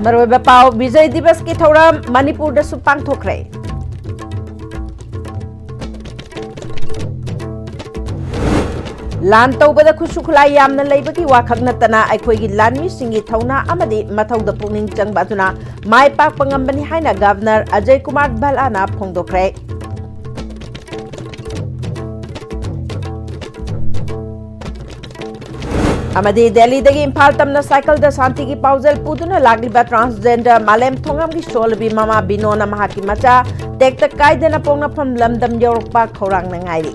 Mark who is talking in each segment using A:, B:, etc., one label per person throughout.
A: मरोइबा पाव विजय दिवस की थौराम मणिपुर दा सु पांगथोखरे लान तौबदा खुसु खुलाई यामना लैबगी वाखक नतना अखोइगी लानमी सिंगी थौना अमदी मथौदा पुनिंग चंगबा दुना माय पाक पंगंबनी हाइना गवर्नर अजय कुमार भलाना फोंदोखरे अमदी दिल्ली दगी इम्फाल तमना साइकिल दा शांति की पाउजल पुदुना लागलिबा ट्रांसजेंडर मालेम थोंगम की सोलबी मामा बिनोना महाकी मचा टेक्ता कायदना पोंगनाफम लमदम यौरकपा खौरांग नंगाइरी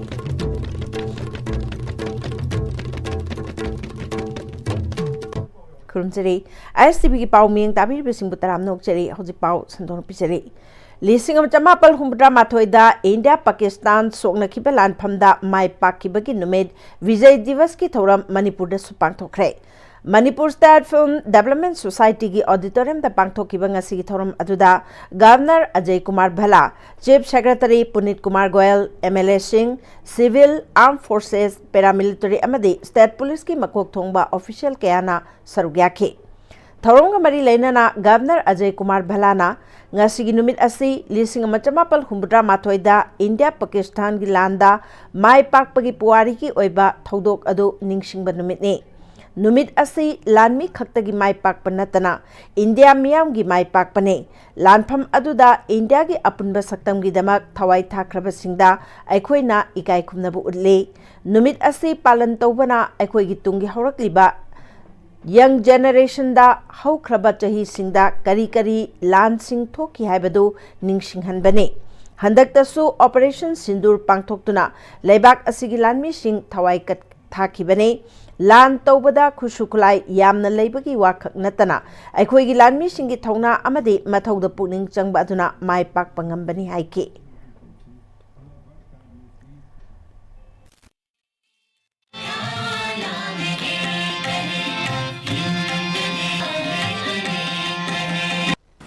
A: खुरुमचरी ISTV की पाउ मियंग ताबीर बिसिंग बुतराम नोकचरी हौजी पाउ संदोन पिचरी लिसिंग अम चमापल हुमद्रा माथोइदा इंडिया पाकिस्तान सोकनखिबा लानफमदा माय पाकिबगी नुमेद विजय दिवस की थौरम मणिपुर दा सुपांगथोखरे Manipur state film development society की ऑडिटोरियम दा पांगथोखिबा ngasi की थौरम अदुदा governor Ajay Kumar Bhalla chief secretary Puneet Kumar Goyal MLA Singh civil arm forces paramilitary अमदी स्टेट पुलिस की मकोक थोंगबा ऑफिशियल कयाना सरुक याखे थौरंग मरी लेना गवर्नर अजय कुमार भलाना ngasi numit asi lising amachapal humbra mathoida India Pakistan gi landa mai pakpagi puari ki oiba thodok adu ningsingba numit ni numit asi lanmi khaktagi mai pakpa natana India miyam gi mai pakpane lanpham aduda India gi apunba saktam gi damak thawai thakraba singda aikhoina ikai khumnabu utle numit asi palan tawbana aikhoi gi tungi horakliba young generation da haukraba chahi singda kari kari lan sing thoki haibadu ningsing hanbane handak tasu operation sindur pangthoktuna leibak asigi lanmi sing thawai kat thakibane lan tawbada khushukulai yamna leibagi wakhak natana aikhoi gi lanmi singi thawna amade mathauda puning changba aduna mai pak pangambani haike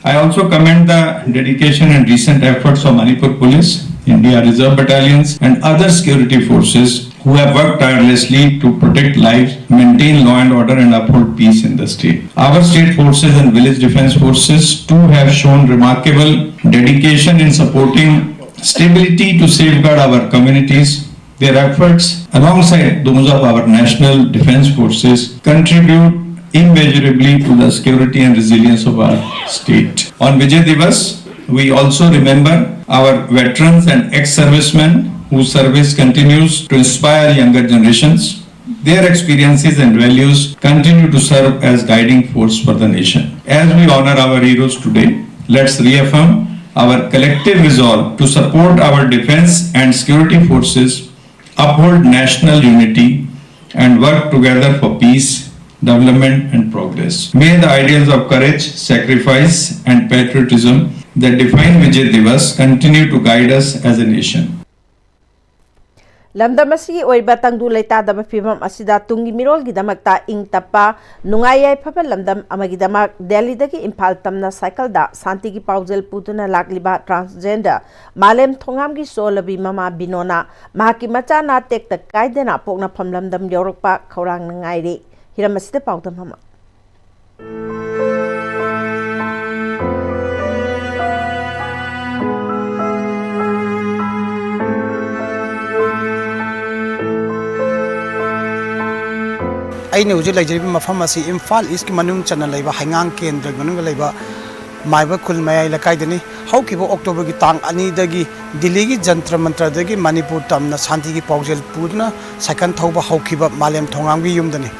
B: I also commend the dedication and recent efforts of Manipur Police, India Reserve Battalions and other security forces who have worked tirelessly to protect lives, maintain law and order and uphold peace in the state. Our state forces and village defense forces too have shown remarkable dedication in supporting stability to safeguard our communities. Their efforts alongside those of our national defense forces contribute immeasurably to the security and resilience of our state. On Vijay Diwas, we also remember our veterans and ex-servicemen whose service continues to inspire younger generations. Their experiences and values continue to serve as guiding force for the nation. As we honor our heroes today, let's reaffirm our collective resolve to support our defense and security forces, uphold national unity, and work together for peace, development and progress. May the ideals of courage, sacrifice and patriotism that define Vijay Diwas continue to guide us as a nation.
A: Lamdamasi oiba tangdu leita daba fimam asida tungi mirol gidamakta ing tappa nungayai phaba lamdam amagidamak Delhi dagi Imphal tamna cycle da santi gi paujel putuna lagliba transgender malem thongam gi solabi mama binona mahaki macha na tek tak kaidena pokna phamlamdam yorokpa khorang nangairi Hiramasida Paudam Mama.
C: I know like Mafamasi Imphal is Manung Channel Lava, Hangang Kendra, Manunga Maiba Kulmaya Lakaidani, how Kibo October Gitang, Anidagi, Diligi, Jantra Mantra Dagi, Manipur Tamna, Santigi Paujel Pudna, second Toba Hokiba, Malem Tongangi Yumdani.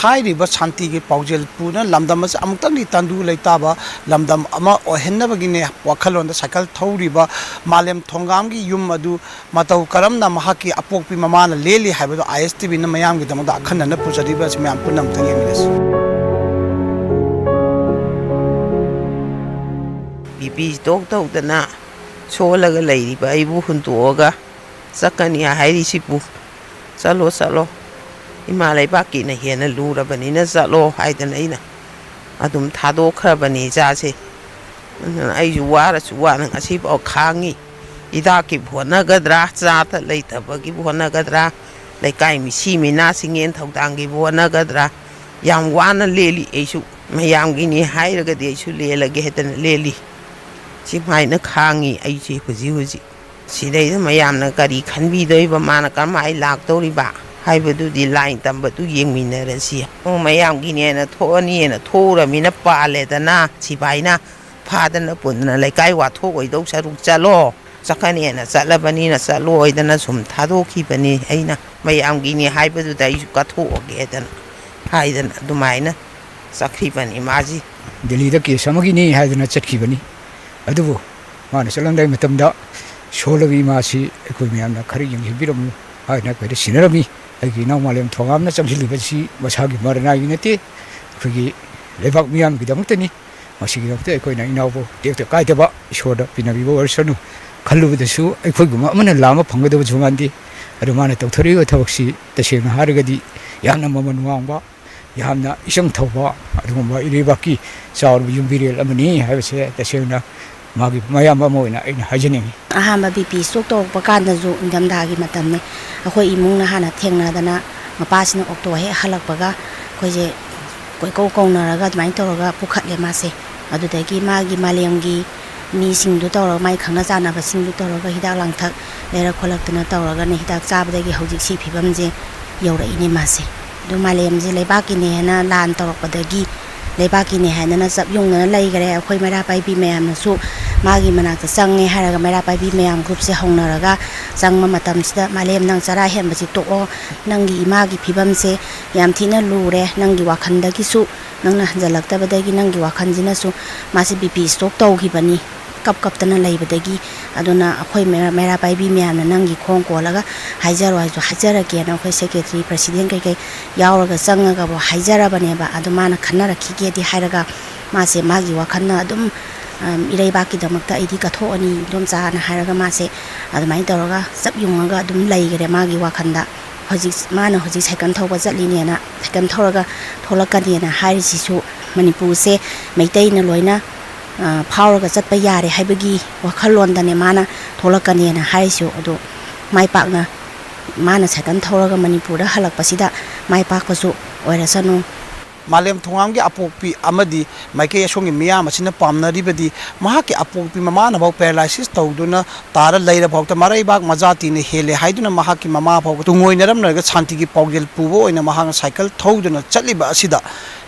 C: High river Santi Paujel Puna, Lamdamas Amtani Tandu Laitaba, Lamdam Ama or Henabagine, Wakal on the Sakal Tau River, Malem Tongamgi, Yumadu, Matau Karamna Mahaki, Apopi Mamana, Lely, have the ISTV in the Mayam with the Madakan and the Pujaribas, Mampunam Tangimis.
D: Bibi's dog the na, Cholaga lady by Buhuntuoga, Sakania Haidisipu, Salo. Imalay baki na hiyan na lura ba ni na zalo ay na adum thado kha ba ni ja se ai juwa ng asip o khangi ida ki bhona gadra cha ta leita ba ki bhona gadra ꯂꯩꯀꯥꯏ ꯃꯤꯁꯤ ꯃꯤꯅꯥ ꯁꯤꯡꯌꯦꯟ ꯊꯧꯗꯥꯡꯒꯤꯕꯨ ꯍꯣꯠꯅꯒꯗ꯭ꯔꯥ ꯌꯥꯝ ꯋꯥꯅ ꯂꯦꯜꯂꯤ ꯑꯩꯁꯨ ꯃꯌꯥꯝꯒꯤꯅꯤ ꯍꯥꯏꯔꯒꯗꯤ ꯑꯩꯁꯨ ꯂꯦꯜꯂꯒꯦ ꯍꯥꯏꯗꯅ ꯂꯦꯜꯂꯤ ꯁꯤꯃꯥꯏꯅ ꯈꯥꯡꯉꯤ ꯑꯩꯁꯦ ꯍꯧꯖꯤꯛ ꯁꯤꯗꯩꯗ ꯃꯌꯥꯝꯅ ꯀꯔꯤ ꯈꯟꯕꯤꯗꯣꯏꯕ ꯃꯥꯅ ꯀꯔꯝꯍꯥꯏꯅ ꯂꯥꯛꯇꯧꯔꯤꯕ ꯍꯥꯏꯕꯗꯨꯗꯤ ꯂꯥꯏꯟ ꯇꯝꯕꯗꯨ ꯌꯦꯡꯃꯤꯟꯅꯔꯁꯤ ꯃꯌꯥꯝꯒꯤꯅꯦꯅ ꯊꯣꯛꯑꯅꯤꯅ ꯊꯣꯛꯎꯔꯃꯤꯅ ꯄꯥꯜꯂꯦꯗꯅ ꯁꯤꯐꯥꯏꯅ ꯐꯥꯗꯅ ꯄꯨꯟꯗꯅ ꯂꯩꯀꯥꯏ ꯋꯥꯊꯣꯛꯑꯣꯏꯗꯧ ꯁꯔꯨꯛ ꯆꯠꯂꯣ ꯆꯠꯀꯅꯦꯅ ꯆꯠꯂꯕꯅꯤꯅ ꯆꯠꯂꯣꯏꯗꯅ ꯁꯨꯝ ꯊꯥꯗꯣꯛꯈꯤꯕꯅꯤ ꯑꯩꯅ ꯃꯌꯥꯝꯒꯤꯅꯤ ꯍꯥꯏꯕꯗꯨꯗ ꯑꯩꯁꯨ ꯀꯠꯊꯣꯛꯑꯒꯦꯗꯅ ꯍꯥꯏꯗꯅ ꯑꯗꯨꯃꯥꯏꯅ ꯆꯠꯈꯤꯕꯅꯤ ꯃꯥꯁꯤ
E: ꯗꯦꯜꯂꯤꯗ ꯀꯦꯁ ꯑꯃꯒꯤꯅꯤ ꯍꯥꯏꯗꯅ ꯆꯠꯈꯤꯕꯅꯤ ꯑꯗꯨꯕꯨ ꯃꯥꯅ ꯆꯠꯂꯝꯗꯥꯏ ꯃꯇꯝꯗ ꯁꯣꯜꯂꯕ ꯏꯃꯥꯁꯤ ꯑꯩꯈꯣꯏ ꯃꯌꯥꯝꯅ ꯈꯔ ꯌꯦꯡꯁꯤꯟꯕꯤꯔꯝꯃꯨ ꯍꯥꯏꯅ ꯑꯩꯈꯣꯏꯗ ꯁꯤꯟꯅꯔꯝꯃꯤ ꯑꯩꯒꯤ ꯏꯅꯥꯎ ꯃꯥꯂꯦꯝ ꯊꯣꯡꯒꯥꯝꯅ ꯆꯪꯁꯤꯜꯂꯤꯕꯁꯤ ꯃꯁꯥꯒꯤ ꯃꯔꯅꯥꯏꯒꯤ ꯅꯠꯇꯦ ꯑꯩꯈꯣꯏꯒꯤ ꯂꯩꯕꯥꯛ ꯃꯤꯌꯥꯝꯒꯤꯗꯃꯛꯇꯅꯤ ꯃꯁꯤꯒꯤꯗꯃꯛꯇ ꯑꯩꯈꯣꯏꯅ ꯏꯅꯥꯎꯕꯨ ꯇꯦꯛꯇ ꯀꯥꯏꯗꯕ ꯏꯁꯣꯔꯗ ꯄꯤꯅꯕꯤꯕ ꯑꯣꯏꯔꯁꯅꯨ ꯈꯜꯂꯨꯕꯗꯁꯨ ꯑꯩꯈꯣꯏꯒꯨꯝꯕ ꯑꯃꯅ ꯂꯥꯝꯕ ꯐꯪꯒꯗꯕꯁꯨ ꯃꯥꯟꯗꯦ ꯑꯗꯨ ꯃꯥꯅ ꯇꯧꯊꯣꯔꯛꯏꯕ ꯊꯕꯛꯁꯤ ꯇꯁꯦꯡꯅ ꯍꯥꯏꯔꯒꯗꯤ ꯌꯥꯝꯅ ꯃꯃꯜ ꯋꯥꯡꯕ ꯌꯥꯝꯅ ꯏꯆꯪ ꯊꯧꯕ ꯑꯗꯨꯒꯨꯝꯕ ꯏꯔꯩꯕꯥꯛꯀꯤ ꯆꯥꯎꯔꯕ ꯌꯨꯝꯕꯤꯔꯦꯜ ꯑꯃꯅꯤ ꯍꯥꯏꯕꯁꯦ ꯇꯁꯦꯡꯅ ꯃꯥꯒꯤ ꯃꯌꯥꯝꯕ ꯑꯃ ꯑꯣꯏꯅ ꯑꯩꯅ ꯍꯥꯏꯖꯅꯤꯡꯉꯤ
F: ꯑꯍꯥꯟꯕ ꯕꯤꯄꯤ ꯁ꯭ꯇ꯭ꯔꯣꯛ ꯇꯧꯔꯛꯄ ꯀꯥꯟꯗꯁꯨ ꯏꯪꯊꯝꯊꯥꯒꯤ ꯃꯇꯝꯅꯤ ꯑꯩꯈꯣꯏ ꯏꯃꯨꯡꯅ ꯍꯥꯟꯅ ꯊꯦꯡꯅꯗꯅ ꯃꯄꯥꯁꯤꯅ ꯑꯣꯛꯇꯣ ꯍꯦꯛ ꯍꯜꯂꯛꯄꯒ ꯑꯩꯈꯣꯏꯁꯦ ꯀꯣꯏꯀꯧ ꯀꯧꯅꯔꯒ ꯑꯗꯨꯃꯥꯏꯅ ꯇꯧꯔꯒ ꯄꯨꯈꯠꯂꯦ ꯃꯥꯁꯦ ꯑꯗꯨꯗꯒꯤ ꯃꯥꯒꯤ ꯃꯥꯂꯦꯝꯒꯤ ꯃꯤꯁꯤꯡꯗꯨ ꯇꯧꯔꯒ ꯃꯥꯒꯤ ꯈꯪꯅ ꯆꯥꯟꯅꯕꯁꯤꯡꯗꯨ ꯇꯧꯔꯒ ꯍꯤꯗꯥꯛ ꯂꯥꯡꯊꯛ ꯂꯩꯔꯛ ꯈꯣꯠꯂꯛꯇꯅ ꯇꯧꯔꯒꯅꯦ ꯍꯤꯗꯥꯛ ꯆꯥꯕꯗꯒꯤ ꯍꯧꯖꯤꯛ ꯁꯤ ꯐꯤꯕꯝꯁꯦ ꯌꯧꯔꯛꯏꯅꯦ ꯃꯥꯁꯦ ꯑꯗꯨ ꯃꯥꯂꯦꯝꯁꯦ ꯂꯩꯕꯥꯛꯀꯤꯅꯦ ꯍꯥꯏꯅ ꯂꯥꯟ ꯇꯧꯔꯛꯄꯗꯒꯤ ꯂꯩꯕꯥꯛꯀꯤꯅꯦ ꯍꯥꯏꯗꯅ ꯆꯞ ꯌꯨꯡꯗꯅ ꯂꯩꯈꯔꯦ ꯑꯩꯈꯣꯏ ꯃꯩꯔꯥ ꯄꯥꯏꯕꯤ ꯃꯌꯥꯝꯅꯁꯨ ꯃꯥꯒꯤ ꯃꯅꯥꯛꯇ ꯆꯪꯉꯦ ꯍꯥꯏꯔꯒ ꯃꯩꯔꯥ ꯄꯥꯏꯕꯤ ꯃꯌꯥꯝ ꯒ꯭ꯔꯨꯞꯁꯦ ꯍꯧꯅꯔꯒ ꯆꯪꯕ ꯃꯇꯝꯁꯤꯗ ꯃꯥꯂꯦꯝ ꯅꯪ ꯆꯔꯥ ꯍꯦꯟꯕꯁꯤ ꯇꯣꯛꯑꯣ ꯅꯪꯒꯤ ꯏꯃꯥꯒꯤ ꯐꯤꯕꯝꯁꯦ ꯌꯥꯝ ꯊꯤꯅ ꯂꯨꯔꯦ ꯅꯪꯒꯤ ꯋꯥꯈꯜꯗꯒꯤꯁꯨ ꯅꯪꯅ ꯍꯟꯖꯜꯂꯛꯇꯕꯗꯒꯤ ꯅꯪꯒꯤ ꯋꯥꯈꯜꯁꯤꯅꯁꯨ ꯃꯥꯁꯤ ꯕꯤꯄꯤ ꯁ꯭ꯇ꯭ꯔꯣꯛ ꯇꯧꯈꯤꯕꯅꯤ ꯀꯞꯇꯅ ꯂꯩꯕꯗꯒꯤ ꯑꯗꯨꯅ ꯑꯩꯈꯣꯏ ꯃꯩꯔꯥ ꯄꯥꯏꯕꯤ ꯃꯌꯥꯝꯅ ꯅꯪꯒꯤ ꯈꯣꯡ ꯀꯣꯜꯂꯒ ꯍꯥꯏꯖꯔꯣ ꯍꯥꯏꯁꯨ ꯍꯥꯏꯖꯔꯒꯦꯅ ꯑꯩꯈꯣꯏ ꯁꯦꯀ꯭ꯔꯦꯇꯔꯤ ꯄ꯭ꯔꯁꯤꯗꯦꯟ ꯀꯩꯀꯩ ꯌꯥꯎꯔꯒ ꯆꯪꯉꯒꯕꯨ ꯍꯥꯏꯖꯔꯕꯅꯦꯕ ꯑꯗꯨ ꯃꯥꯅ ꯈꯟꯅꯔꯛꯈꯤꯒꯦꯗꯤ ꯍꯥꯏꯔꯒ ꯃꯥꯁꯦ ꯃꯥꯒꯤ ꯋꯥꯈꯜꯅ ꯑꯗꯨꯝ ꯏꯔꯩꯕꯥꯛꯀꯤꯗꯃꯛꯇ ꯑꯩꯗꯤ ꯀꯠꯊꯣꯛꯑꯅꯤ ꯏꯗꯣꯝꯆꯥꯅ ꯍꯥꯏꯔꯒ ꯃꯥꯁꯦ ꯑꯗꯨꯃꯥꯏꯅ ꯇꯧꯔꯒ ꯆꯞ ꯌꯨꯡꯉꯒ ꯑꯗꯨꯝ ꯂꯩꯈꯔꯦ ꯃꯥꯒꯤ ꯋꯥꯈꯜꯗ ꯃꯥꯅ ꯍꯧꯖꯤꯛ ꯁꯥꯏꯀꯜ ꯊꯧꯕ ꯆꯠꯂꯤꯅꯦꯅ ꯁꯥꯏꯀꯜ ꯊꯧꯔꯒ ꯊꯣꯛꯂꯛꯀꯅꯦꯅ ꯍꯥꯏꯔꯤꯁꯤꯁꯨ ꯃꯅꯤꯄꯨꯔꯁꯦ ꯃꯩꯇꯩꯅ ꯂꯣꯏꯅ ꯐꯥꯎꯔꯒ ꯆꯠꯄ ꯌꯥꯔꯦ ꯍꯥꯏꯕꯒꯤ ꯋꯥꯈꯜꯂꯣꯟꯗꯅꯦ ꯃꯥꯅ ꯊꯣꯛꯂꯛꯀꯅꯦꯅ ꯍꯥꯏꯔꯤꯁꯨ ꯑꯗꯣ ꯃꯥꯏ ꯄꯥꯛꯅ ꯃꯥꯅ ꯁꯥꯏꯀꯜ ꯊꯧꯔꯒ ꯃꯅꯤꯄꯨꯔꯗ ꯍꯜꯂꯛꯄꯁꯤꯗ ꯃꯥꯏ ꯄꯥꯛꯄꯁꯨ ꯑꯣꯏꯔꯁꯅꯨ
C: ꯃꯥꯂꯦꯝ ꯊꯣꯡꯒꯥꯝꯒꯤ ꯑꯄꯣꯛꯄꯤ ꯑꯃꯗꯤ ꯃꯥꯏꯀꯩ ꯑꯁꯣꯝꯒꯤ ꯃꯤꯌꯥꯝ ꯑꯁꯤꯅ ꯄꯥꯝꯅꯔꯤꯕꯗꯤ ꯃꯍꯥꯛꯀꯤ ꯑꯄꯣꯛꯄꯤ ꯃꯃꯥꯅꯐꯥꯎ ꯄꯦꯔꯥꯂꯥꯏꯁꯤꯁ ꯇꯧꯗꯨꯅ ꯇꯥꯔ ꯂꯩꯔꯐꯥꯎꯗ ꯃꯔꯩꯕꯥꯛ ꯃꯖꯥꯇꯤꯅ ꯍꯦꯜꯂꯦ ꯍꯥꯏꯗꯨꯅ ꯃꯍꯥꯛꯀꯤ ꯃꯃꯥ ꯐꯥꯎꯕ ꯇꯨꯡꯑꯣꯏꯅꯔꯝꯂꯒ ꯁꯥꯟꯇꯤꯒꯤ ꯄꯥꯎꯖꯦꯜ ꯄꯨꯕ ꯑꯣꯏꯅ ꯃꯍꯥꯛꯅ ꯁꯥꯏꯀꯜ ꯊꯧꯗꯨꯅ ꯆꯠꯂꯤꯕ ꯑꯁꯤꯗ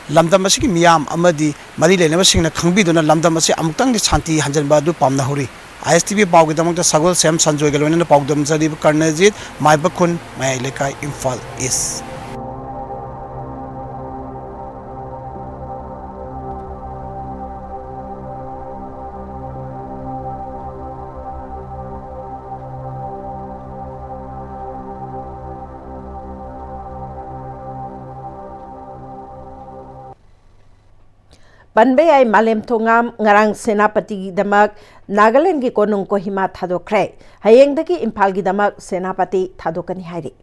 C: ꯂꯝꯗꯝ ꯑꯁꯤꯒꯤ ꯃꯤꯌꯥꯝ ꯑꯃꯗꯤ ꯃꯔꯤ ꯂꯩꯅꯕꯁꯤꯡꯅ ꯈꯪꯕꯤꯗꯨꯅ ꯂꯝꯗꯝ ꯑꯁꯤ ꯑꯃꯨꯛꯇꯪꯗꯤ ꯁꯥꯟꯇꯤ ꯍꯟꯖꯟꯕ ꯑꯗꯨ ꯄꯥꯝꯅꯍꯧꯔꯤ ISTV ꯄꯥꯎꯒꯤꯗꯃꯛꯇ ꯁꯒꯣꯜ ꯁꯦꯝ ꯁꯟꯖꯣꯏꯒ ꯂꯣꯏꯅꯅ ꯄꯥꯎꯗꯝꯖꯔꯤꯕ ꯀꯔꯅꯖꯤꯠ ꯃꯥꯏꯕꯈꯨꯟ ꯃꯌꯥꯏ ꯂꯩꯀꯥꯏ ꯏꯝꯐꯥꯜ ꯏꯁ
A: Panbay ay Malem Thongam ngarang senapati damak Nagaland gi konung Kohima thadokre hayeng dagi Imphal gi damak senapati thadokani hairi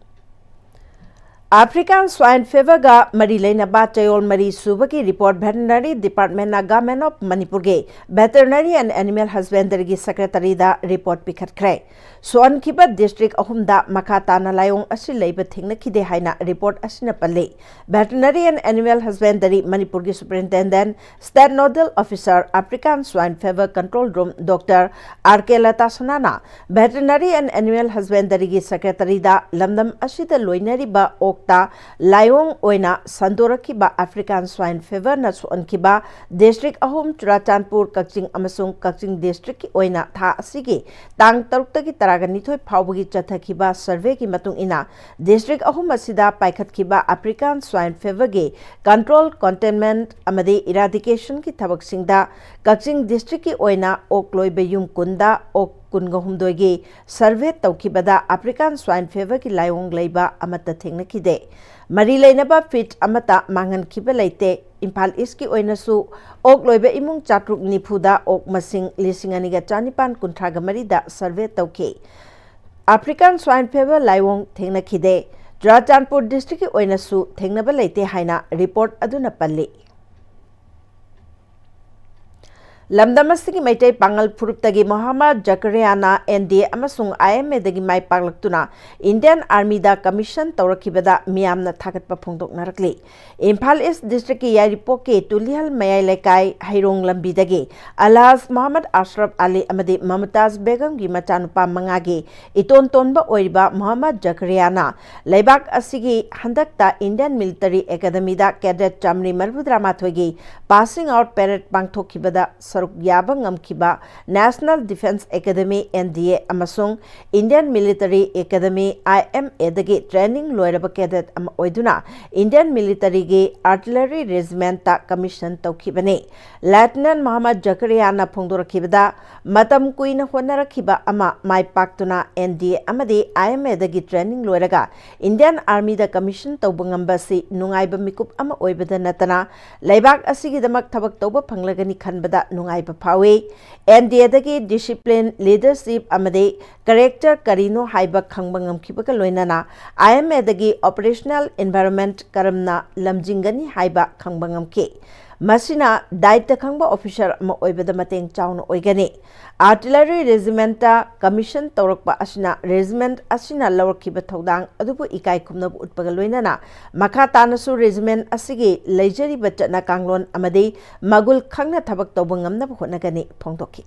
A: African swine fever ga mari leina ba chayol mari subaki report veterinary department na government of Manipur ge veterinary and animal husbandry gi secretary da report pikhat kre Swan Kiba district ahumda makata na layong asi leiba thingna khide haina report asina palle veterinary and animal husbandry Manipur gi superintendent state nodal officer African swine fever control room Dr. R.K. Latasanana veterinary and animal husbandry gi secretary da lamdam asida loinari ba ta layong oina sandoraki ba African swine fever na suankiba district ahum Churachandpur Kakching amasung Kakching district ki oina tha asigi tang tarukta ki taraga nithoi phawbugi chathakiba survey ki matung ina district ahum asida paikhatkiba African swine fever ge control containment amadi eradication ki thabak singda Kakching district ki oina okloi beyum kunda ok Kungahumdoi gi survey tawkibada African swine fever ki layong leiba amata thengna khide mari leinaba fit amata mangan khiba leite Imphal East ki oina su ok loiba imung chatruk nifuda ok masing lisingani ga chanipan kunthraga mari da survey tawke African swine fever layong thengna khide Churachandpur district ki oina su thengnaba leite haina report aduna palli lamdamastagi maitai pangal phuruptagi Muhammad Zakariana NDA amasung IMA dagi mai paklaktuna Indian Army da commission tawrakibada miyamna thagatpa phongdoknarakli Imphal East District ki Yaripok ke Tulihal Mayai Lekai Hairong lambi dagi Alhaz Muhammad Ashraf Ali amadi Mamtaz Begum gi machanupa mangagi iton tonba oiriba Muhammad Zakariana Laibak asigi handakta Indian Military Academy da cadet Chamri Marvudra Mathogi passing out parade pangthokibada saruk yaba ngamkiba National Defense Academy NDA amasung Indian Military Academy IMA dagi training loiraba cadet ama oiduna Indian Military ge Artillery Regiment ta commission tawkibani Lieutenant Muhammad Zakariana phongdorakibada matam kuina honarakhiba ama mai paktuna NDA amadi IMA dagi training loiraga Indian Army da commission tawbangambasi nungaiba mikup ama oibada natana laibak asigi damak thabak tawba phanglagani khanbada nungaiba phawi NDA dagi discipline leadership amadi character karino haiba khangbangam khibaga loinana IMA dagi operational environment karamna lamjingani haiba khangbangam ke masina daita khangba officer ama oibada mateng chauna oigani Artillery Regiment ta commission tawrakpa asina regiment asina lawrakhiba thodang adubu ikai khumnab utpaga loinana makha tanasu regiment asigi leijari bachana kanglon amadi magul khangna thabak tawbangamna honagani phongdokhi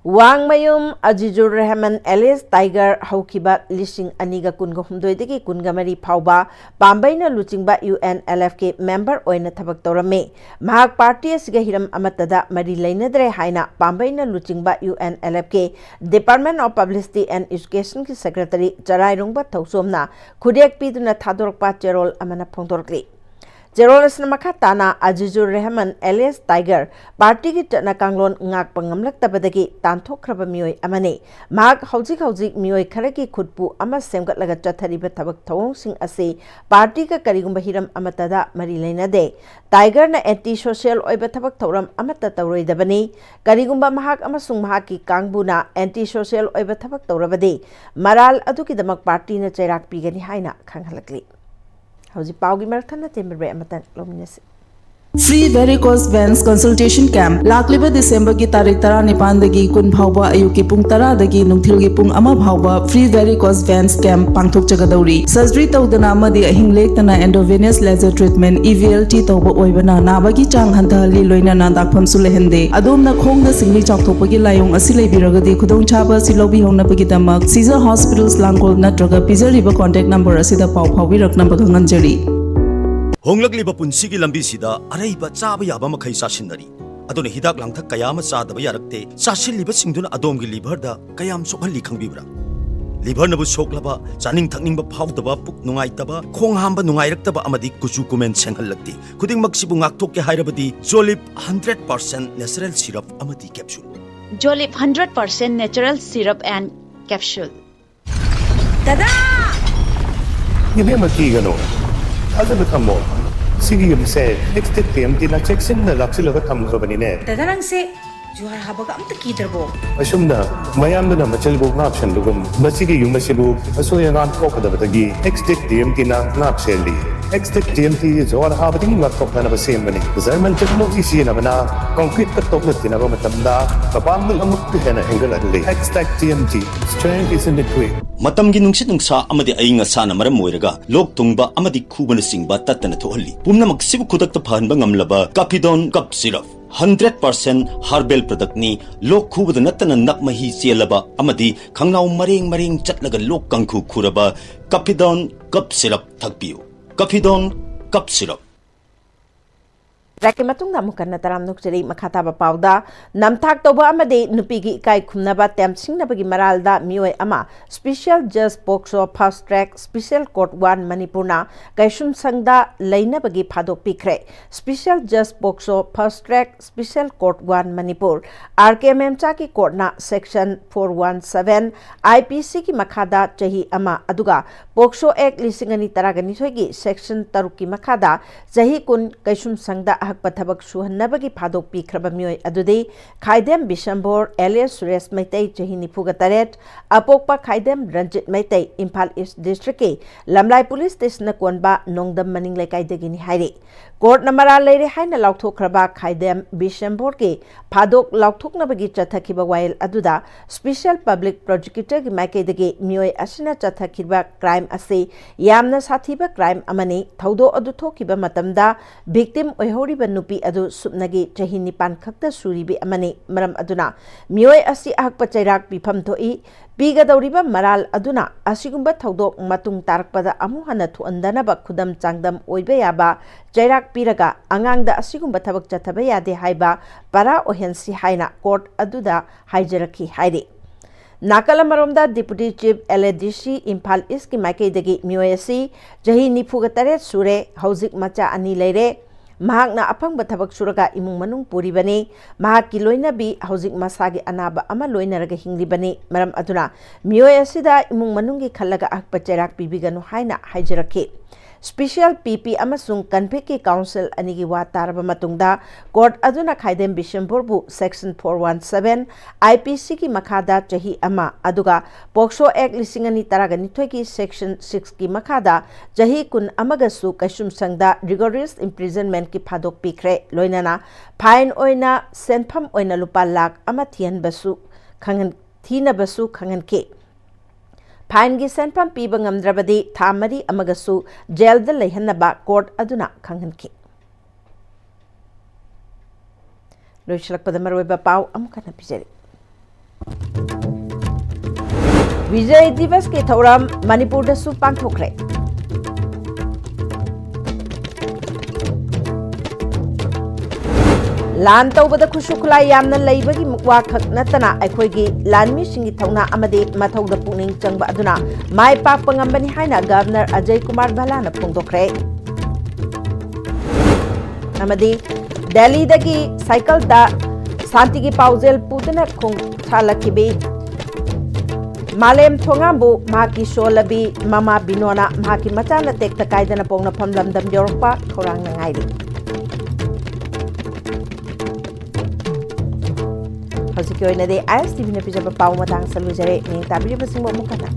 A: Wangmayum Azizur Rahman Alice Tiger Haukiba Lishing Aniga Kunga Humdoidagi Kungamari Pauba Bambaina Luchingba UNLFK member Oina Tabak Torame Mahak Party Sigahiram Amatada Mari Lainadre Haina Bambaina Luchingba UNLFK Department of Publicity and Education ki Secretary Charai Rungba Tausomna Kudiak Piduna Thadorpa Cherol Amana Pongtorkli Jerolesna makatana Azizur Rahman Alias Tiger party ki tana kanglon ngak pangamlak tabadagi tanthokraba mioi amane mag hauzik mioi kharaki khutpu ama semgat laga chathariba thabak thawong sing ase party ka karigumba hiram amatada mari leina de Tiger na anti social oiba thabak thawram amata tawroi dabani karigumba mahak amasung mahaki kangbuna anti social oiba thabak tawrabade maral aduki damak party na chairak pigani haina khanghalakli How's it Paugi Martana Timber Amatan Lominus?
G: Free varicose veins consultation camp Lakliba December ki tarik tara nipan dagi kun bhawba ayuki pung tara dagi nungthil gi pung ama bhawba free varicose veins camp pangthok chagadauri surgery tawdana amadi ahinglek tana endovenous laser treatment EVLT tawba oibana nabagi chang hantali loinana dakpham sulehende adomna khongda singli chakthopagi layong asi leibiragadi khudong chaba silobi hongnabagi damak Caesar Hospitals Langkol natraga pizariba contact number asida pau phawi raknaba ganganjari
H: Honglakliba punsigi lambisida araiba chaba yaba makhai sasinari adone hidak langthak kayama chadaba yarakte sasilliba singduna adomgi liver da kayam sokhalli khangbibra liver nabu soklaba chaning thakningba phawdaba puk nungaitaba khong hamba nungairaktaba amadi kuchu kumen senghallakti khuding maksibu ngakthok ke hairabadi Jolip 100% natural syrup amadi capsule
I: Jolip 100% natural syrup and capsule
J: Tada!
K: Give him a key, Other become more. Sige yung say, next time, tinacheksin na laksi laga tamlo ba nine?
J: Tadarang se, juhar habaga am takidarbo.
K: Asum na, mayam na machalbog na option lugum. Masige yung masibog, aso yung antok kada batagi. Next time, tinacheli. Next time, juhar habating matok na nabasim ba ni? Zaman tekno isi na mana, concrete katok na tinaro matamda, kapang amuk na enggal adli. Next time, strength is in the quick.
H: Matamgi nungsit nungsa amadi ainga sana maram moiraga lok tungba amadi khubana singba tatana thohalli pumna maksibu khudakta phanba ngamlaba Capidon cup syrup 100% herbal product ni lok khubada natana nakmahi selaba amadi khangnau mareng chatlaga lok kangkhu khuraba Capidon cup syrup thakpiu Capidon cup syrup
A: Rakimatung namukan na taram nuksiri makataba pauda namthak toba amade nupigi ikai khumnaba temsing nabagi maralda mioi ama special judge pokso fast track special court 1 Manipurna kaishum sangda lainabagi phadok pikre special judge pokso fast track special court 1 Manipur RKMM chaki court na section 417 IPC ki makhada chahi ama aduga pokso act lisingani taragani soigi section taruki makhada chahi kun kaishum sangda ahakpa thabak suhannabagi phadok pikraba mioi adudi Khaidem Bishambor Elias Suresh Maitai chahi nifuga taret apokpa Khaidem Ranjit Maitai Imphal East District ke Lamlai Police Station konba Nongdam maning lekai dagini hairi court namara leire haina lauthokraba Khaidem Bishambor ke phadok lauthoknabagi chathakhiba wail aduda Special Public Prosecutor gi maikai dagi mioi asina chathakhiba crime ase yamna sathiba crime amani thaudo adu thokiba matamda victim oihoriba nupi adu supnagi chahi nipan khakta suribi amani maram aduna mioi asi ahakpa chairak pifam thoi pigadoriba maral aduna asigumba thaudo matung tarakpada amu hana thuandanaba khudam changdam oiba yaba chairak piraga angangda asigumba thabak chathaba yade haiba para ohensi haina court aduda haijaraki hairi Nakala maromda Deputy Chief LADC Imphal East ki maikai dagi mioi jahi nifuga taret sure hauzik macha ani leire mahakna aphangba thabak suraga imung manung puribani mahakki loinabi hauzik masagi anaba ama loinaraga hinglibani maram aduna mioi asida imung manunggi khallaga akpa chairak pibiganu haina haijaraki Special PP amasung Kanpeki Council anigi wa taraba matungda court aduna Khaidem Bishambor bu section 417 IPC ki makhada chahi ama aduga Poksho Act lisingani taragani ki section 6 ki makhada chahi kun amagasu kasum sangda rigorous imprisonment ki phadok pikre loinana fine oina senpham oina lupa lakh ama thian basu khangan thina basu khangan ke Fine gi senpam piba ngamdrabadi thamari amagasu jail da lehanaba court aduna khanganki loislak padamar weba pau amukana pijari Vijay Diwas ke thauram Manipur da su pangthokre Lan tawbada khusukla yamna leibagi mukwa khak natana aikhoigi lanmi singi thawna amade mathawda puning changba aduna mai pak pangambani haina governor Ajay Kumar Bhalana phongdokre amadi Delhi dagi cycle da santi gi paujel putana khong thalakibi Malem Thongambu Maki Sholabi Mama Binona Maki Machana Tekta Kaidana Pongna Pamlamdam Yorpa Khorang Nangaidi How's it going today? I was Stephen Pijama Pau Matang Salujare, Ning Tabri Basimo Mukana.